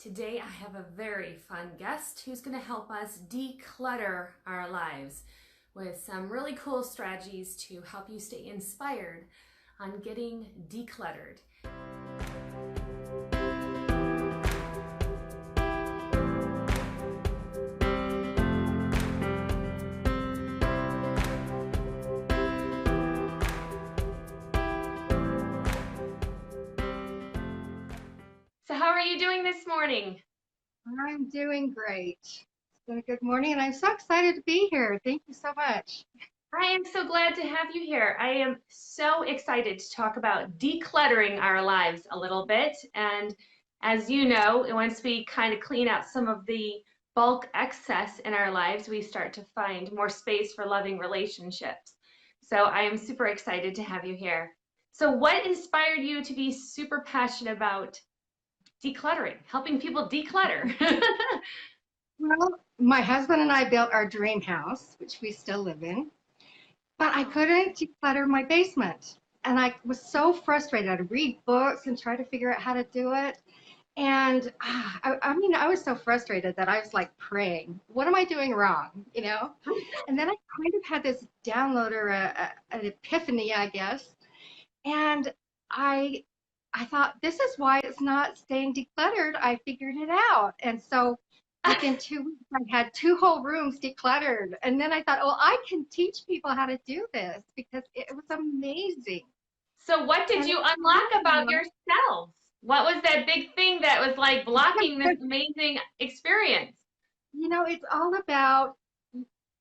Today I have a very fun guest who's going to help us declutter our lives with some really cool strategies to help you stay inspired on getting decluttered. So how are you doing this morning? I'm doing great. It's been a good morning, and I'm so excited to be here. Thank you so much. I am so glad to have you here. I am so excited to talk about decluttering our lives a little bit. And as you know, once we kind of clean out some of the bulk excess in our lives, we start to find more space for loving relationships. So I am super excited to have you here. So what inspired you to be super passionate about decluttering, helping people declutter? Well, my husband and I built our dream house, which we still live in, but I couldn't declutter my basement. And I was so frustrated. I'd read books and try to figure out how to do it. And I was so frustrated that I was like praying, what am I doing wrong? And then I kind of had this download or an epiphany, I guess. And I I thought this is why it's not staying decluttered. I figured it out. And so within 2 weeks, I had two whole rooms decluttered. And then I thought, well, I can teach people how to do this because it was amazing. So what did And you unlock about yourself? What was that big thing that was like blocking this amazing experience? it's all about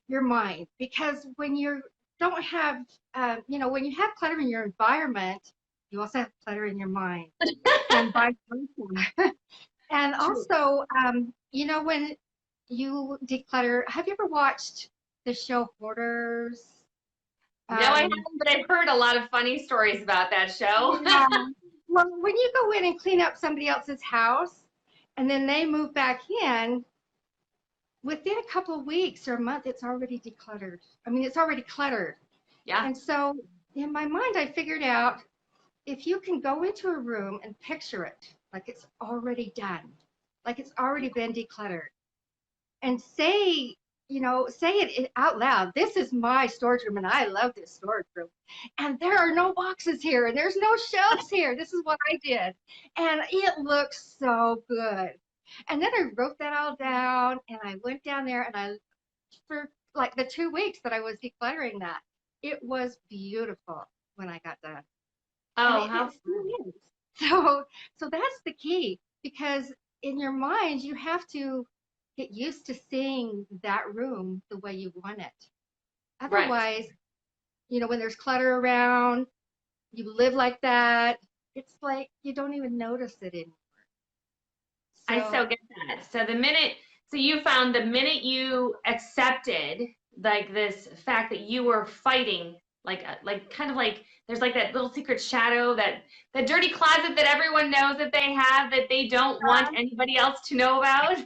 your mind because when you don't have, when you have clutter in your environment, you also have clutter in your mind and vice versa. And True. also, when you declutter, have you ever watched the show Hoarders? No, I Um, haven't, but I've heard a lot of funny stories about that show. yeah. Well, when you go in and clean up somebody else's house and then they move back in, within a couple of weeks or a month, it's already decluttered. I mean, it's already cluttered. Yeah. And so in my mind, I figured out if you can go into a room and picture it like it's already done, like it's already been decluttered, and say it out loud. This is my storage room, and I love this storage room. And there are no boxes here, and there's no shelves here. This is what I did, and it looks so good. And then I wrote that all down, and I went down there, and for like the 2 weeks that I was decluttering that, it was beautiful when I got done, and Oh, it how still is. So that's the key because in your mind you have to get used to seeing that room the way you want it. right. Otherwise, when there's clutter around, you live like that. It's like you don't even notice it anymore. I so So get that. So you found the minute you accepted like this fact that you were fighting, like kind of like there's like that little secret shadow, that dirty closet that everyone knows that they have that they don't want anybody else to know about.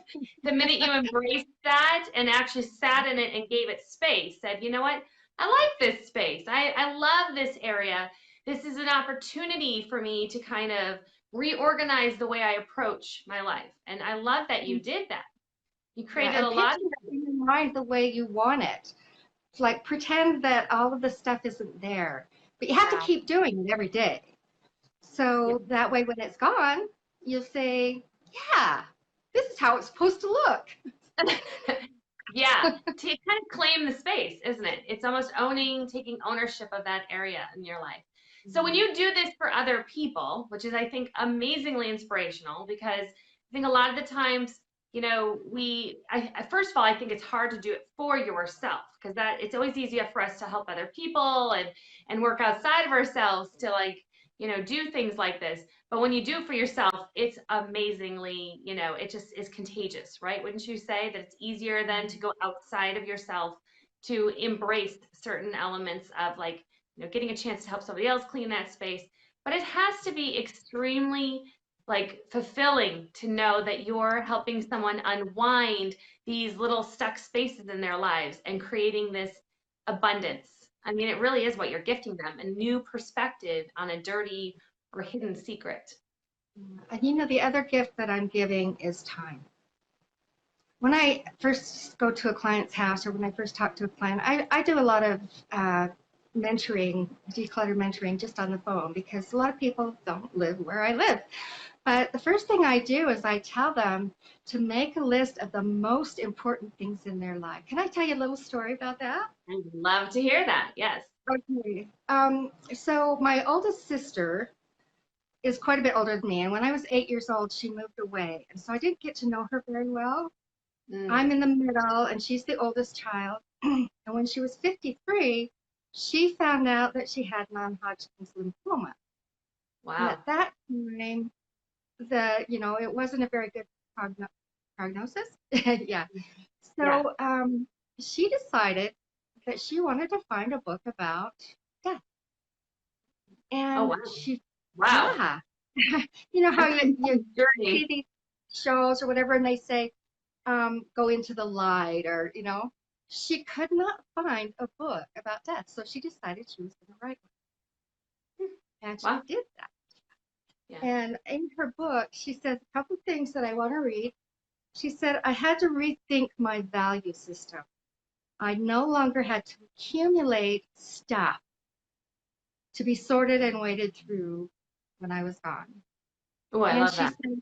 The minute you embraced that and actually sat in it and gave it space, said, you know what? I like this space. I love this area. This is an opportunity for me to kind of reorganize the way I approach my life. And I love that you did that. You yeah, created a and lot. picture it in your mind the way you want it. It's like pretend that all of the stuff isn't there, but you have to Wow. keep doing it every day. So that way, when it's gone, you'll say, yeah, this is how it's supposed to look. Yeah, to kind of claim the space, isn't it? It's almost taking ownership of that area in your life. So when you do this for other people, which is, I think, amazingly inspirational, because I think a lot of the times, first of all, I think it's hard to do it for yourself because that it's always easier for us to help other people and work outside of ourselves to do things like this. But when you do it for yourself, it's amazingly, it just is contagious, right? Wouldn't you say that it's easier than to go outside of yourself to embrace certain elements of like, getting a chance to help somebody else clean that space? But it has to be extremely like fulfilling to know that you're helping someone unwind these little stuck spaces in their lives and creating this abundance. I mean, it really is what you're gifting them, a new perspective on a dirty or hidden secret. And the other gift that I'm giving is time. When I first go to a client's house or when I first talk to a client, I do a lot of mentoring, declutter mentoring just on the phone because a lot of people don't live where I live. But the first thing I do is I tell them to make a list of the most important things in their life. Can I tell you a little story about that? I'd love to hear that. Yes. Okay. So my oldest sister is quite a bit older than me, and when I was 8 years old, she moved away, and so I didn't get to know her very well. Mm. I'm in the middle, and she's the oldest child. And when she was 53, she found out that she had non-Hodgkin's lymphoma. And Wow. at that time, it wasn't a very good prognosis. Yeah. Yeah. So she decided that she wanted to find a book about death. Oh, And wow. she, Wow. yeah. You know how That's an you intense see journey. these shows or whatever, and they say, go into the light, or, she could not find a book about death. So she decided she was going to write one. And she Wow. did that. Yeah. And in her book, she says a couple of things that I want to read. She said, I had to rethink my value system. I no longer had to accumulate stuff to be sorted and waded through when I was gone. Oh, I And love she that. said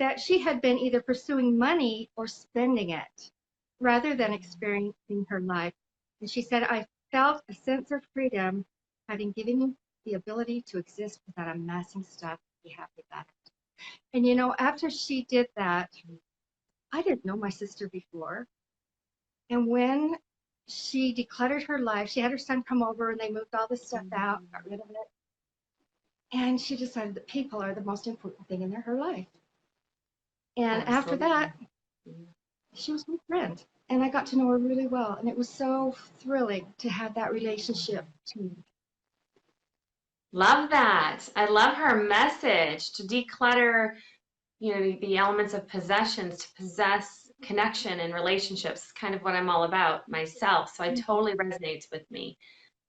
that she had been either pursuing money or spending it rather than experiencing her life. And she said, I felt a sense of freedom having given you the ability to exist without amassing stuff to be happy about it. And after she did that, I didn't know my sister before. And when she decluttered her life, she had her son come over and they moved all this stuff out, got rid of it. And she decided that people are the most important thing in her life. And after Absolutely. that, she was my friend. And I got to know her really well. And it was so thrilling to have that relationship too. Love that. I love her message to declutter, the elements of possessions, to possess connection and relationships, kind of what I'm all about myself. So it totally resonates with me.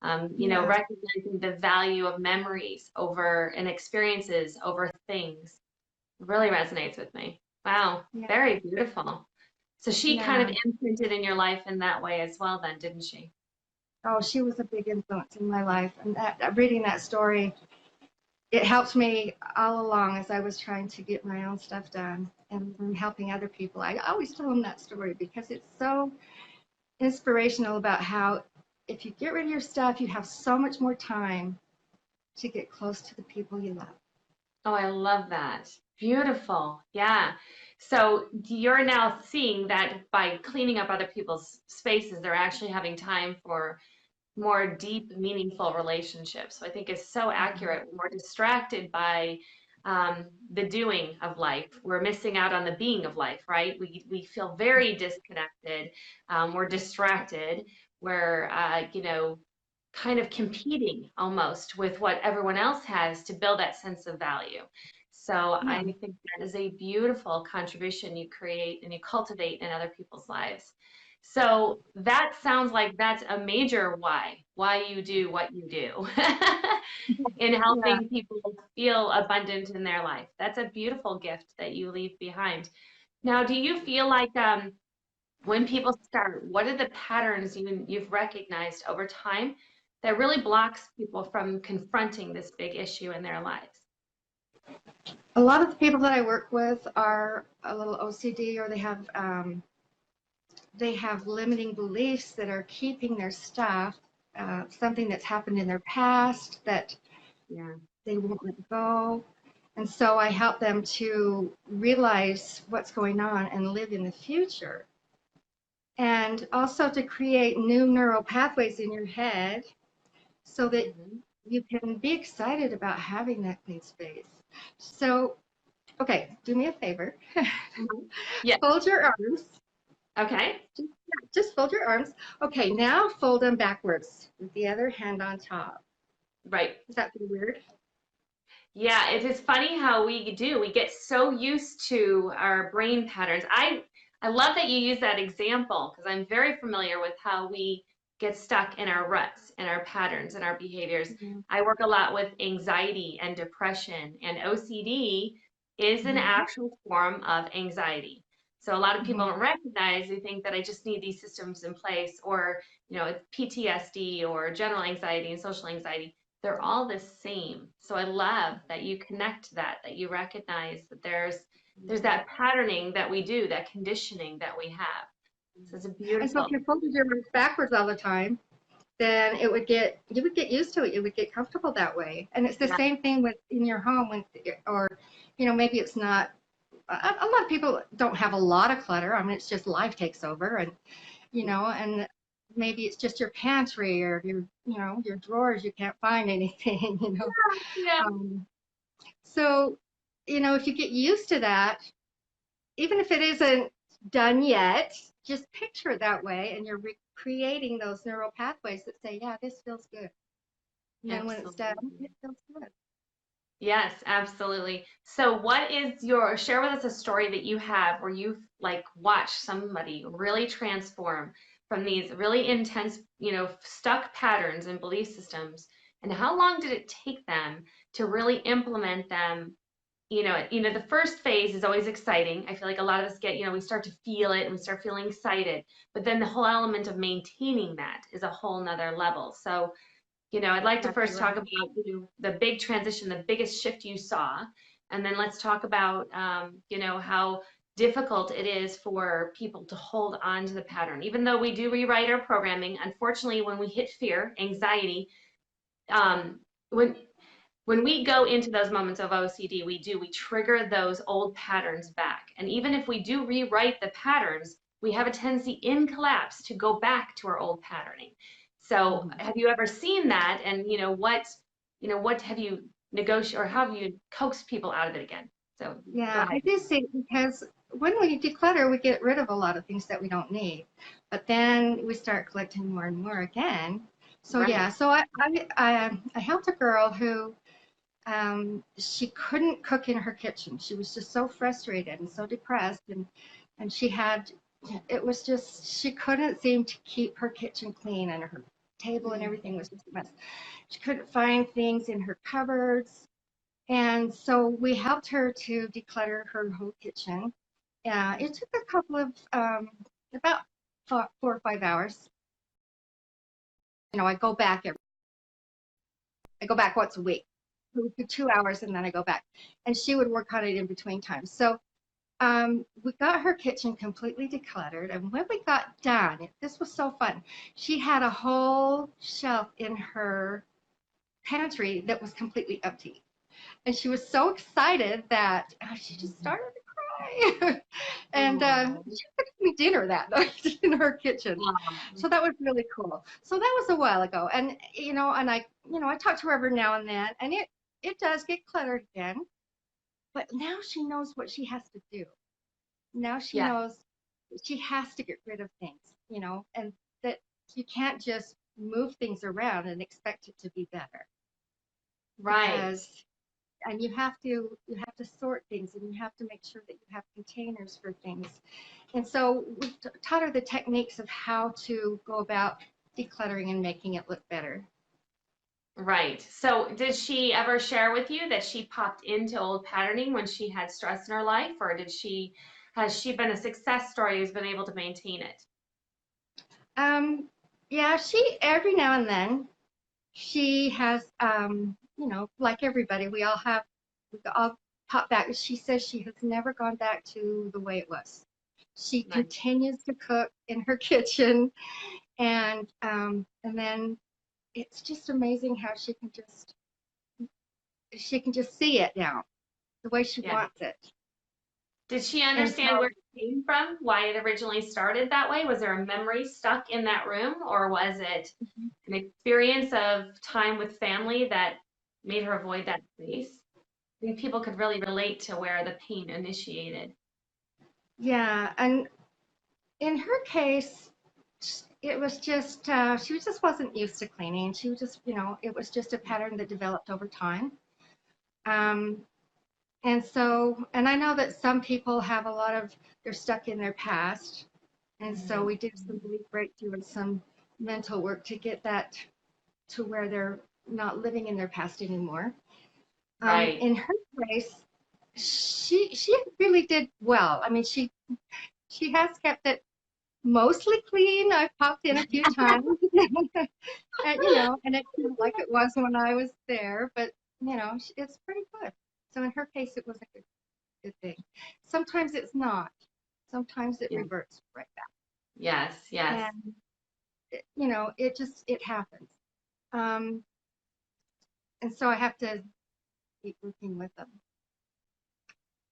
Yeah, Recognizing the value of memories over and experiences over things really resonates with me. Wow, yeah, very beautiful. So she kind of yeah. imprinted in your life in that way as well, then, didn't she? Oh, she was a big influence in my life. And reading that story, it helped me all along as I was trying to get my own stuff done and helping other people. I always tell them that story because it's so inspirational about how if you get rid of your stuff, you have so much more time to get close to the people you love. Oh, I love that. Beautiful. Yeah. So you're now seeing that by cleaning up other people's spaces, they're actually having time for more deep, meaningful relationships. So I think it's so accurate. We're distracted by the doing of life. We're missing out on the being of life, right? We feel very disconnected. We're distracted. We're kind of competing almost with what everyone else has to build that sense of value. So Yeah, I think that is a beautiful contribution you create and you cultivate in other people's lives. So that sounds like that's a major why you do what you do in yeah. helping people feel abundant in their life. That's a beautiful gift that you leave behind. Now, do you feel like when people start, what are the patterns you've recognized over time that really blocks people from confronting this big issue in their lives? A lot of the people that I work with are a little OCD, or they have limiting beliefs that are keeping their stuff, something that's happened in their past that Yeah. they won't let go. And so I help them to realize what's going on and live in the future. And also to create new neural pathways in your head so that Mhm. you can be excited about having that clean space. So, okay, do me a favor. Mhm. Yeah. Fold your arms. Okay. Just fold your arms. Okay, now fold them backwards with the other hand on top. Right. Does that feel weird? Yeah, it is funny how we do. We get so used to our brain patterns. I love that you use that example because I'm very familiar with how we get stuck in our ruts and our patterns and our behaviors. Mm-hmm. I work a lot with anxiety and depression, and OCD is an Mm-hmm. actual form of anxiety. So a lot of people Mm-hmm. don't recognize, they think that I just need these systems in place, or it's PTSD or general anxiety and social anxiety. They're all the same. So I love that you connect that you recognize that there's that patterning that we do, that conditioning that we have. So it's a And so beautiful. if you folded your arms backwards all the time, then you would get used to it. You would get comfortable that way. And it's the Yeah. same thing with in your home when, or maybe it's not. A lot of people don't have a lot of clutter. I mean, it's just life takes over, and and maybe it's just your pantry or your drawers. You can't find anything. Yeah. Um, so if you get used to that, even if it isn't done yet, just picture it that way, and you're recreating those neural pathways that say, yeah, this feels good. And then when it's done, Absolutely. it feels good. Yes, absolutely. So share with us a story that you have where you've like watched somebody really transform from these really intense, stuck patterns and belief systems, and how long did it take them to really implement them? The first phase is always exciting. I feel like a lot of us we start to feel it and we start feeling excited, but then the whole element of maintaining that is a whole nother level. So I'd like to Exactly first talk right. about the big transition, the biggest shift you saw, and then let's talk about how difficult it is for people to hold on to the pattern. Even though we do rewrite our programming, unfortunately, when we hit fear, anxiety, um, when when we go into those moments of OCD, we trigger those old patterns back. And even if we do rewrite the patterns, we have a tendency in collapse to go back to our old patterning. So Mhm. have you ever seen that? And what have you negotiated, or how have you coaxed people out of it again? So go Yeah, ahead. I do see, because when we declutter, we get rid of a lot of things that we don't need, but then we start collecting more and more again. So Right. yeah, so I helped a girl who she couldn't cook in her kitchen. She was just so frustrated and so depressed, and it was just, she couldn't seem to keep her kitchen clean, and her table and everything was just a mess. She couldn't find things in her cupboards. And so we helped her to declutter her whole kitchen. It took a couple of, about 4 or 5 hours. I go back I go back once a week for 2 hours, and then I go back. And she would work on it in between times. So we got her kitchen completely decluttered. And when we got done, this was so fun. She had a whole shelf in her pantry that was completely empty. And she was so excited that she just started to cry. And Oh, she cooked me dinner that night in her kitchen. wow. So that was really cool. So that was a while ago. And, I talk to her every now and then, and it does get cluttered again. But now she knows what she has to do. Now she Yeah, knows she has to get rid of things, and that you can't just move things around and expect it to be better, right. because and you have to sort things, and you have to make sure that you have containers for things. And so we taught her the techniques of how to go about decluttering and making it look better. Right. So did she ever share with you that she popped into old patterning when she had stress in her life, or has she been a success story who's been able to maintain it? Yeah, she every now and then she has, like everybody, we all pop back. She says she has never gone back to the way it was. She Nice. continues to cook in her kitchen, and then it's just amazing how she can just see it now the way she Yeah. wants it. Did she And understand where so, it came from? Why it originally started that way? Was there a memory stuck in that room, or was it an experience of time with family that made her avoid that space? I think people could really relate to where the pain initiated. yeah, and in her case, it was just she just wasn't used to cleaning. She was just, it was just a pattern that developed over time. Um, and I know that some people have a lot of, they're stuck in their past. And so Mhm. we did some belief breakthrough and some mental work to get that to where they're not living in their past anymore. Right. In her case, she really did well. I mean, she has kept it mostly clean. I popped in a few times, and and it feels like it was when I was there. But it's pretty good. So in her case, it was a good thing. Sometimes it's not. Sometimes it Yeah. reverts right back. Yes, yes. And it happens. Um, and so I have to keep working with them.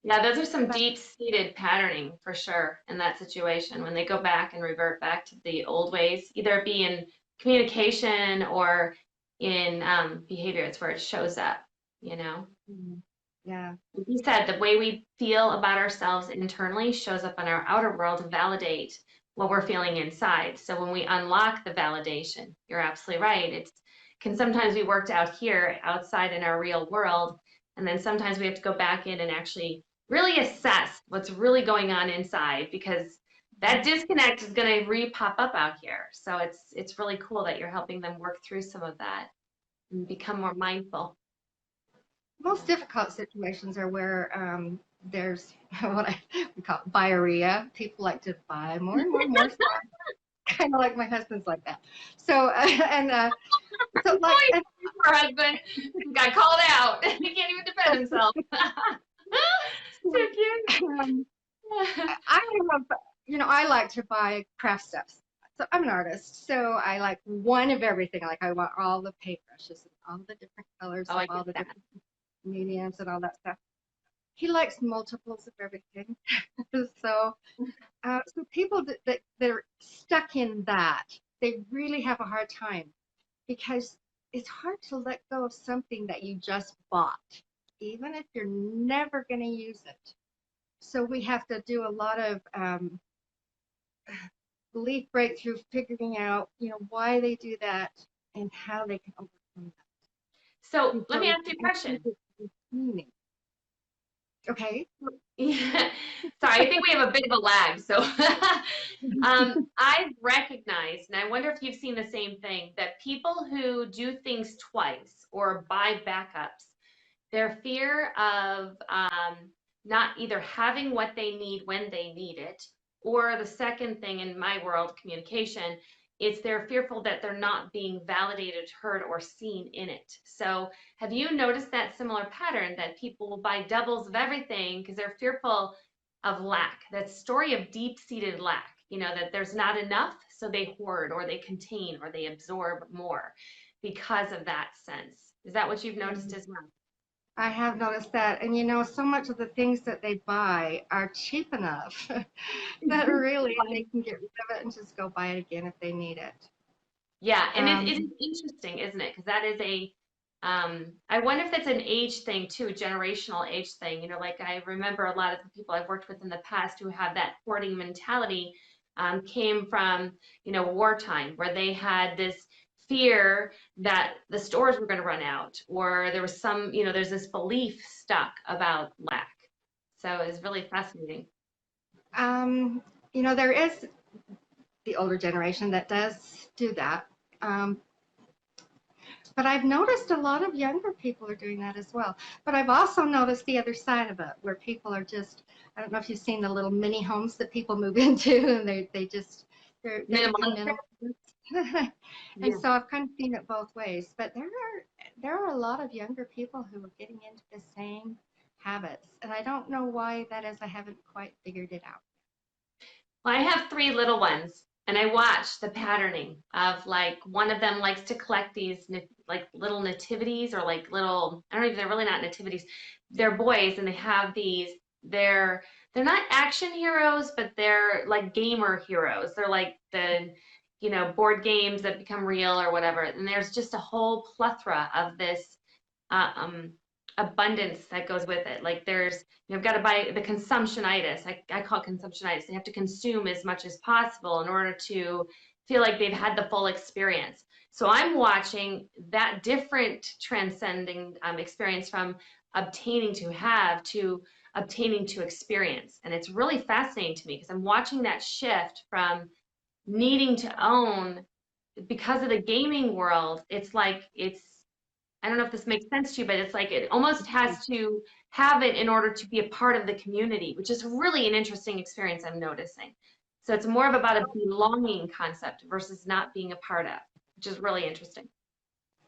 Yeah, those are some But deep-seated patterning for sure in that situation when they go back and revert back to the old ways, either it be in communication or in behavior. It's where it shows up, you know. yeah, Like you said, the way we feel about ourselves internally shows up in our outer world to validate what we're feeling inside. So when we unlock the validation, you're absolutely right. It can sometimes be worked out here outside in our real world. And then sometimes we have to go back in and actually really assess what's really going on inside because that disconnect is going to re-pop up out here. So it's really cool that you're helping them work through some of that and become more mindful. most difficult situations are where there's what we call buyerrhea. People like to buy more and more and more stuff. Kind of like my husband's like that. So so like Her husband got called out. He can't even defend himself. So cute. I love, I like to buy craft stuff. So I'm an artist, so I like one of everything. Like I want all the paintbrushes and all the different colors Oh, and I all get the that. different mediums and all that stuff. He likes multiples of everything. So people that are stuck in that, they really have a hard time because it's hard to let go of something that you just bought, even if you're never going to use it. So we have to do a lot of belief breakthrough, figuring out, why they do that and how they can overcome that So let before me we ask you can a actually question. get to the meaning. Okay. Yeah. Sorry, I think we have a bit of a lag. So I've recognized, and I wonder if you've seen the same thing, that people who do things twice or buy backups, their fear of not either having what they need when they need it, or the second thing in my world, communication, is they're fearful that they're not being validated, heard, or seen in it. So have you noticed that similar pattern that people will buy doubles of everything because they're fearful of lack, that story of deep-seated lack, that there's not enough, so they hoard or they contain or they absorb more because of that sense. Is that what you've noticed as well? I have noticed that. And so much of the things that they buy are cheap enough that really they can get rid of it and just go buy it again if they need it. Yeah, and it Um, is interesting, isn't it? Because that is I wonder if it's an age thing too, generational age thing. Like I remember a lot of the people I've worked with in the past who have that hoarding mentality came from, wartime, where they had this fear that the stores were going to run out, or there was some, there's this belief stuck about lack. So it's really fascinating. um, there is the older generation that does do that. Um, but I've noticed a lot of younger people are doing that as well. But I've also noticed the other side of it, where people are just, I don't know if you've seen the little mini homes that people move into, and they become Minimalistic. minimal. And Yeah. so I've kind of seen it both ways. But there are a lot of younger people who are getting into the same habits, and I don't know why that is. I haven't quite figured it out. Well, I have three little ones, and I watch the patterning of like one of them likes to collect these like little nativities or like little, I don't even, they're really not nativities. They're boys, and they have these. They're they're not action heroes, but they're like gamer heroes. They're like the board games that become real or whatever. And there's just a whole plethora of this uh, um, abundance that goes with it. Like there's, you've got to buy the consumptionitis. I call it consumptionitis. They have to consume as much as possible in order to feel like they've had the full experience. So I'm watching that different transcending experience from obtaining to have to obtaining to experience. And it's really fascinating to me because I'm watching that shift from needing to own because of the gaming world, it's like I don't know if this makes sense to you, but it's like it almost has to have it in order to be a part of the community, which is really an interesting experience I'm noticing. So it's more of about a belonging concept versus not being a part of, which is really interesting.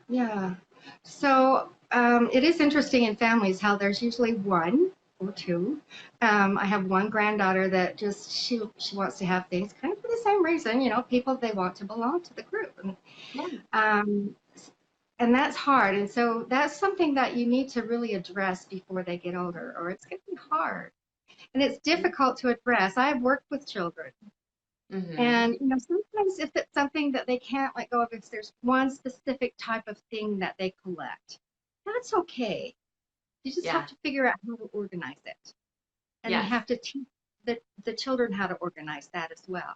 Yeah. So it is interesting in families how there's usually one or two. I have one granddaughter that just she wants to have things kind of for the same reason, you know, people they want to belong to the group, Yeah. um, and that's hard. And so that's something that you need to really address before they get older, or it's going to be hard. And it's difficult to address. I've worked with children. Mm-hmm. And you know, sometimes if it's something that they can't let go of, if there's one specific type of thing that they collect, that's okay. You just have Yeah. to figure out how to organize it. And you Yes. have to teach the children how to organize that as well.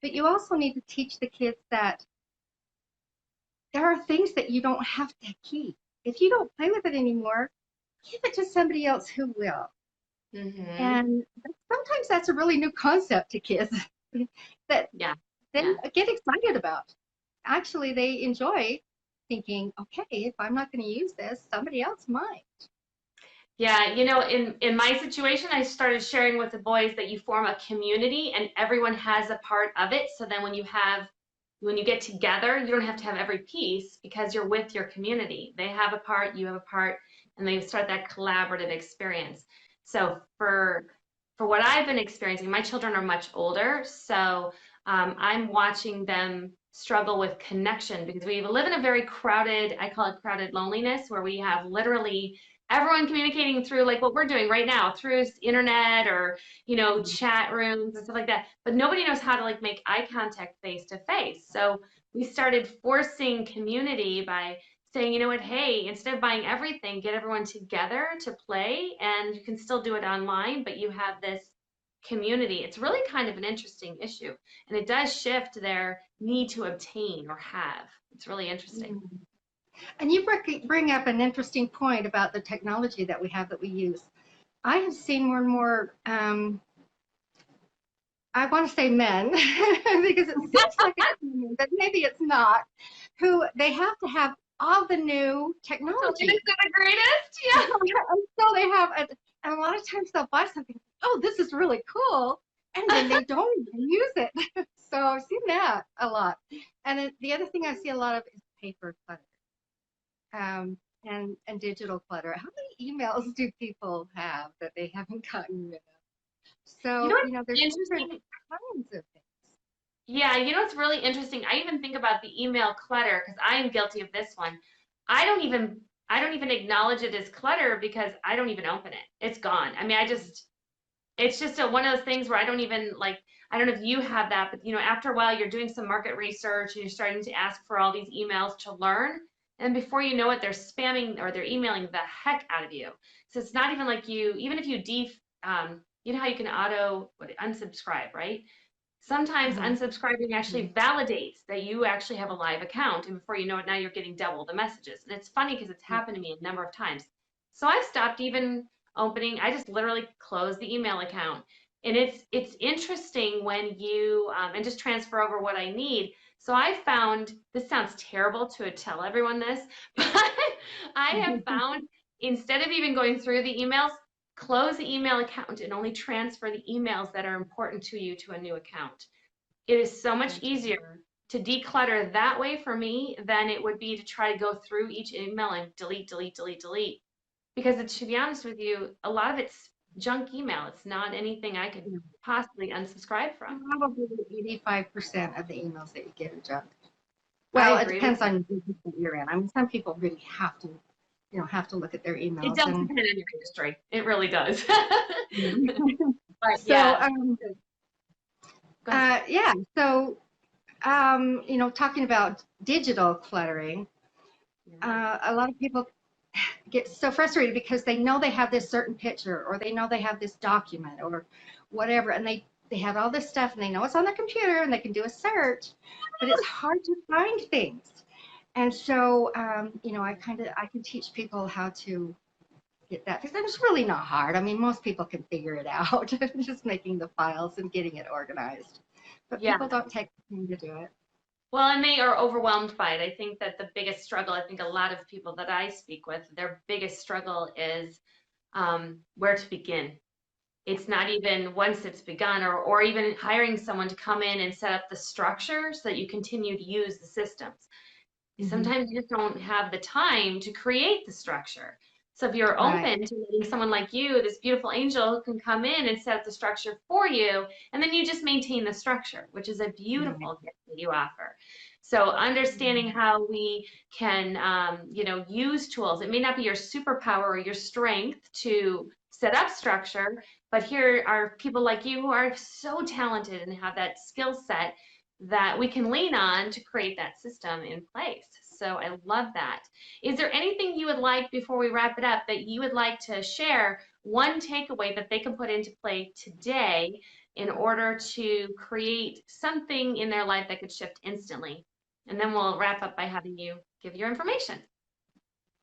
But you also need to teach the kids that there are things that you don't have to keep. If you don't play with it anymore, give it to somebody else who will. Mm-hmm. And sometimes that's a really new concept to kids that Yeah. they Yeah. get excited about. Actually, they enjoy thinking, okay, if I'm not going to use this, somebody else might. Yeah, in my situation, I started sharing with the boys that you form a community and everyone has a part of it. So then when you get together, you don't have to have every piece because you're with your community. They have a part, you have a part, and they start that collaborative experience. So for what I've been experiencing, my children are much older, so I'm watching them struggle with connection because we live in a very crowded, I call it crowded loneliness, where we have literally everyone communicating through like what we're doing right now through internet or chat rooms and stuff like that, but nobody knows how to like make eye contact face to face. So we started forcing community by saying, you know what, hey, instead of buying everything, get everyone together to play, and you can still do it online, but you have this community. It's really kind of an interesting issue, and it does shift their need to obtain or have. It's really interesting. Mm. And you bring up an interesting point about the technology that we have that we use. I have seen more and more, I want to say men, because it seems like it's women, but maybe it's not, who they have to have all the new The latest technology. and the greatest, yeah. So they have, and a lot of times they'll buy something, oh, this is really cool, and then they don't even use it. So I've seen that a lot. And then the other thing I see a lot of is paper clutter, and digital clutter. How many emails do people have that they haven't gotten rid of? You know So, you what's know, there's different interesting? kinds of things. Yeah, you know what's really interesting? I even think about the email clutter because I am guilty of this one. I don't even I don't even acknowledge it as clutter because I don't even open it. It's gone. I mean, it's just one of those things where I don't even like, I don't know if you have that, but after a while you're doing some market research and you're starting to ask for all these emails to learn. And before you know it, they're spamming or they're emailing the heck out of you. So it's not even like even if you know how you can unsubscribe, right? Sometimes Mhm. unsubscribing actually validates that you actually have a live account. And before you know it, now you're getting double the messages. And it's funny because it's happened to me a number of times. So I've stopped even opening, I just literally close the email account. And it's interesting when you and just transfer over what I need. So I found, this sounds terrible to tell everyone this, but I have found, instead of even going through the emails, close the email account and only transfer the emails that are important to you to a new account. It is so much Gotcha. easier to declutter that way for me than it would be to try to go through each email and delete, delete, delete, delete. Because to be honest with you, a lot of it's junk email. It's not anything I could Yeah. possibly unsubscribe from. Probably 85% of the emails that you get are junk. I Well, it agree with depends you. on the business that you're in. I mean, some people really have to, you know, have to look at their It emails does and depend on your industry. It really does. But so yeah, go ahead. yeah. So you know, talking about digital cluttering, Yeah. a lot of people get so frustrated because they know they have this certain picture or they know they have this document or whatever, and they have all this stuff and they know it's on their computer and they can do a search, but it's hard to find things. And so you know, I can teach people how to get that because it's really not hard. I mean, most people can figure it out, just making the files and getting it organized, but Yeah. people don't take the time to do it. Well, and they are overwhelmed by it. I think that the biggest struggle, I think a lot of people that I speak with, their biggest struggle is where to begin. It's not even once it's begun, or even hiring someone to come in and set up the structure so that you continue to use the systems. Sometimes you just don't have the time to create the structure. So if you're Right. open to letting someone like you, this beautiful angel, who can come in and set up the structure for you, and then you just maintain the structure, which is a Right. beautiful gift that you offer. So understanding how we can, use tools. It may not be your superpower or your strength to set up structure, but here are people like you who are so talented and have that skill set that we can lean on to create that system in place. So I love that. Is there anything you would like, before we wrap it up, that you would like to share, one takeaway that they can put into play today in order to create something in their life that could shift instantly? And then we'll wrap up by having you give your information.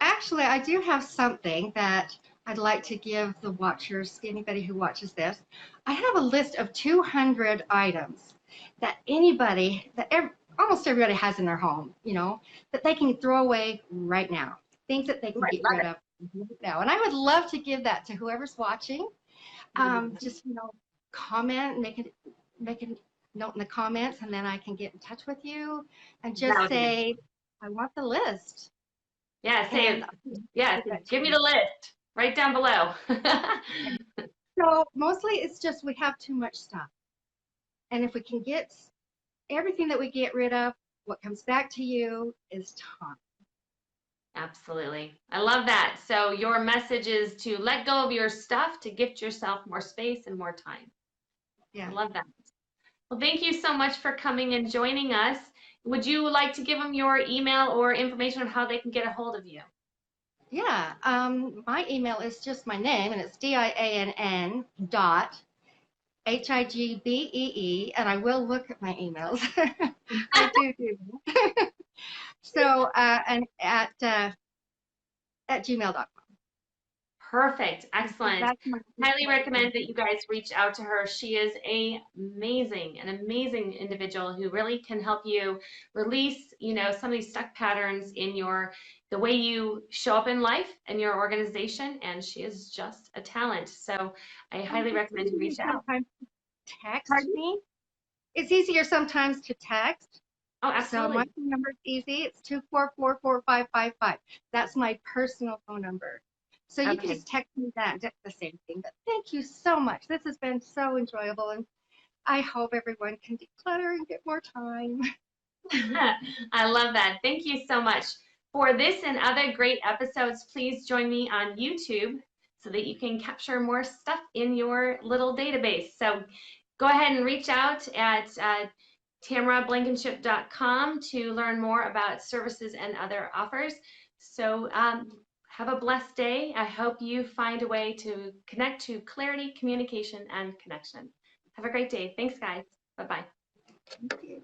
Actually, I do have something that I'd like to give the watchers, anybody who watches this. I have a list of 200 items that anybody, almost everybody has in their home, that they can throw away right now, things that they can Right, get love rid of right now. And I would love to give that to whoever's watching. it. Just, comment, make a note in the comments, and then I can get in touch with you and That just would be, say, I want the list. yeah, say And it. Yeah, give that to give me you. the list right down below. So mostly it's just we have too much stuff. And if we can get everything that we get rid of, what comes back to you is time. Absolutely. I love that. So your message is to let go of your stuff to gift yourself more space and more time. I Yeah. love that. Well, thank you so much for coming and joining us. Would you like to give them your email or information on how they can get a hold of you? Yeah. My email is just my name, and it's DIANN dot HIGBEE, and I will look at my emails. I do. So, and at gmail.com. Perfect. Excellent. That's my Highly recommend that you guys reach out to her. She is an amazing individual who really can help you release, some of these stuck patterns in the way you show up in life and your organization. And she is just a talent. So I highly recommend you reach out. Sometimes text Pardon? me. It's easier sometimes to text. Oh, So my absolutely. phone number is easy. It's 2444555. That's my personal phone number. So you can Okay. just text me that. That's the same thing. But thank you so much. This has been so enjoyable, and I hope everyone can declutter and get more time. I love that. Thank you so much. For this and other great episodes, please join me on YouTube so that you can capture more stuff in your little database. So go ahead and reach out at tamrablankenship.com to learn more about services and other offers. So have a blessed day. I hope you find a way to connect to clarity, communication, and connection. Have a great day. Thanks, guys. Bye-bye. Thank you.